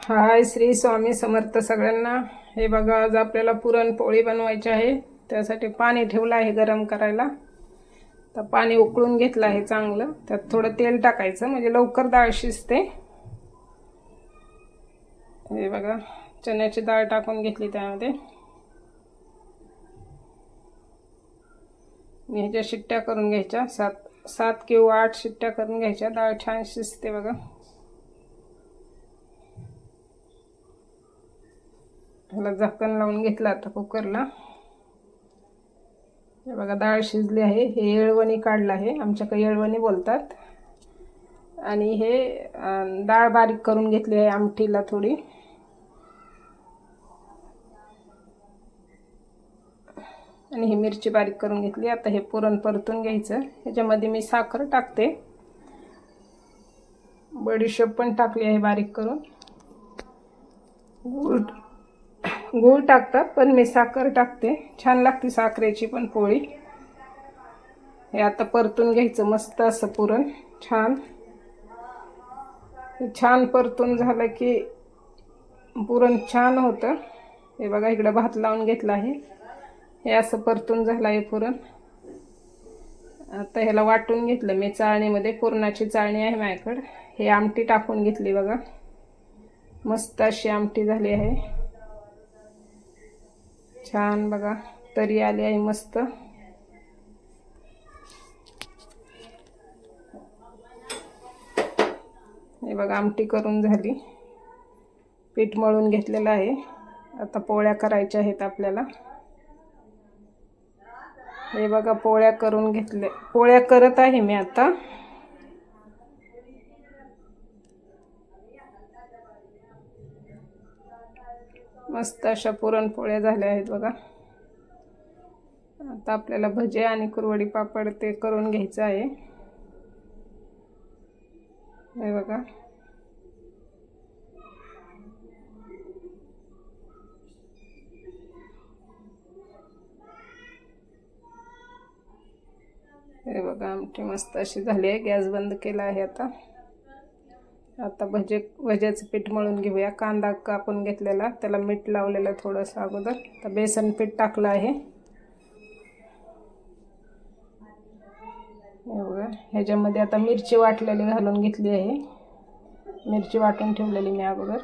हाय श्री स्वामी समर्थ सगळ्यांना। हे बघा, आज आपल्याला पुरणपोळी बनवायची आहे। त्यासाठी पाणी ठेवलं आहे गरम करायला। तर पाणी उकळून घेतलं आहे चांगलं। त्यात थोडं तेल टाकायचं म्हणजे लवकर डाळ शिजते। हे बघा, चण्याची डाळ टाकून घेतली त्यामध्ये। ह्याच्या शिट्ट्या करून घ्यायच्या, 7 किंवा 8 शिट्ट्या करून घ्यायच्या। डाळ छान शिजते बघा। ह्याला झाकण लावून घेतलं आता कुकरला। हे बघा, डाळ शिजली आहे। हे येळवणी काढलं आहे, आमच्याकडे येळवणी बोलतात। आणि हे डाळ बारीक करून घेतली आहे आमटीला थोडी। आणि ही मिरची बारीक करून घेतली। आता हे पुरण परतून घ्यायचं। ह्याच्यामध्ये मी साखर टाकते, बडीशेप पण टाकली आहे बारीक करून। गूळ टाकतात, पण मी साखर टाकते, छान लागते साखरेची पण पोळी। हे आता परतून घ्यायचं मस्त असं पुरण छान। छान परतून झालं की पुरण छान होतं। हे बघा, इकडे भात लावून घेतला आहे। हे असं परतून झालं आहे पुरण। आता ह्याला वाटून घेतलं मी चाळणीमध्ये। पुरणाची चाळणी आहे माझ्याकडे। हे आमटी टाकून घेतली बघा, मस्त अशी आमटी झाली आहे। छान बघा, तरी आली आहे मस्त। हे बघा, आमटी करून झाली। पीठ मळून घेतलेलं आहे। आता पोळ्या करायच्या आहेत आपल्याला। हे बघा, पोळ्या करून घेतले, पोळ्या करत आहे मी आता। मस्त अशा पुरणपोळ्या झाल्या आहेत बघा। आता आपल्याला भजे आणि कुरवडी पापड ते करून घ्यायचं आहे। हे बघा, हे बघा, आमटी मस्त अशी झाली आहे। गॅस बंद केला आहे आता। आता भज्याचं पीठ मळून घेऊया। कांदा कापून घेतलेला, त्याला मीठ लावलेलं थोडंसं अगोदर। तर बेसन पीठ टाकलं आहे। हे बघा, ह्याच्यामध्ये आता मिरची वाटलेली घालून घेतली आहे। मिरची वाटून ठेवलेली मी अगोदर।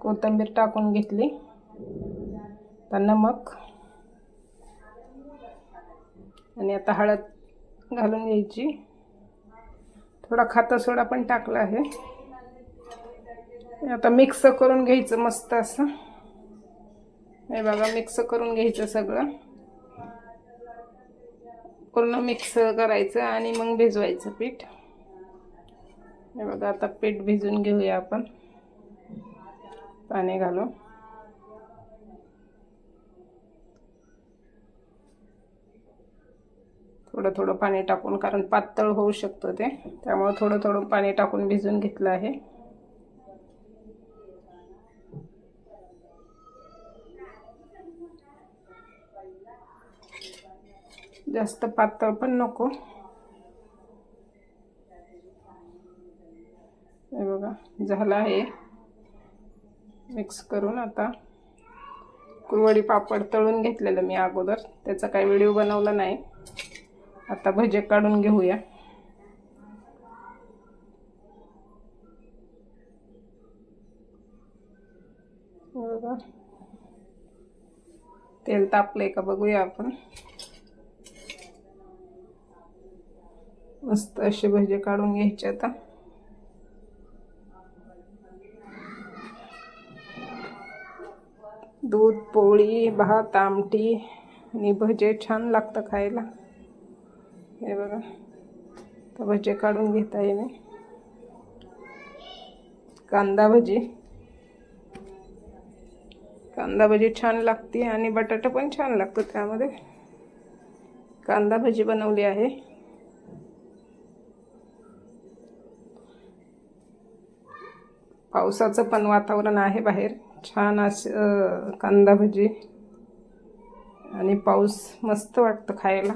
कोथिंबीर टाकून घेतली। तर नमक आणि आता हळद घालून घ्यायची। थोडा खाता सोडा पण टाकला आहे। आता मिक्स करून घ्यायचं मस्त असं। हे बघा, मिक्स करून घ्यायचं सगळं, पूर्ण मिक्स करायचं आणि मग भिजवायचं पीठ। हे बघा, आता पीठ भिजून घेऊया आपण पाणी घालून। थोडं थोडं पाणी टाकून, कारण पातळ होऊ शकतं ते, त्यामुळे थोडं थोडं पाणी टाकून भिजून घेतलं आहे। जास्त पातळ पण नको। हे बघा, झालं आहे मिक्स करून। आता कुरवडी पापड तळून घेतलेलं मी अगोदर, त्याचा काही व्हिडिओ बनवला नाही। आता भजे काढून घेऊया। बघा, तेल तापलंय का बघूया आपण। मस्त असे भजे काढून घ्यायचे आता। दूध, पोळी, भात, आमटी आणि भजे छान लागतं खायला। हे बघा, तर भजे काढून घेत आहे मी। कांदा भजी छान लागते आणि बटाटा पण छान लागतो त्यामध्ये। कांदा भजी बनवली आहे। पावसाचं पण वातावरण आहे बाहेर, छान असं कांदा भजी आणि पाऊस मस्त वाटतं खायला।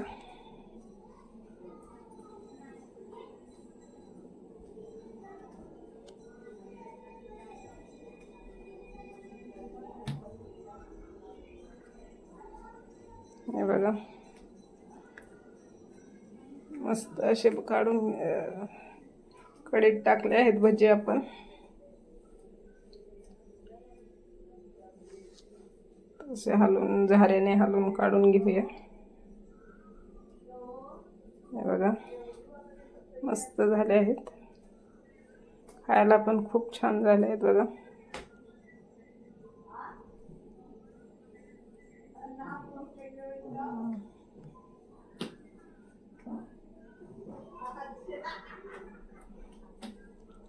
बघा मस्त असे काढून कढईत टाकले आहेत भजी आपण. असे हलवून झाऱ्याने हलवून काढून घेऊया. हे बघा मस्त झाले आहेत, खायला पण खूप छान झाले आहेत बघा.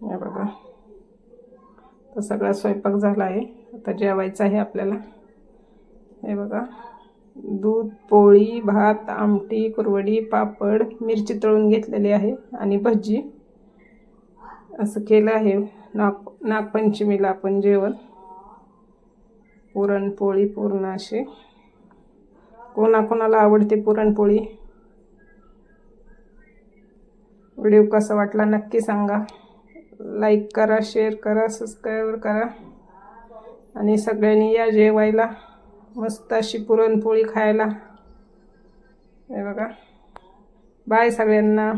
हे बघा तर सगळा स्वयंपाक झाला आहे, आता जेवायचं आहे आपल्याला. हे बघा दूध, पोळी, भात, आमटी, कुरवडी, पापड, मिरची तळून घेतलेली आहे आणि भजी असं केलं आहे. नागपंचमीला आपण जेवण. पुरणपोळी पूर्ण अशी. कोणाकोणाला आवडते पुरणपोळी. व्हिडिओ कसा वाटला नक्की सांगा. लाईक करा, शेअर करा, सबस्क्राईब करा आणि सगळ्यांनी या जेवायला. मस्त अशी पुरणपोळी खायला. हे बघा बाय सगळ्यांना.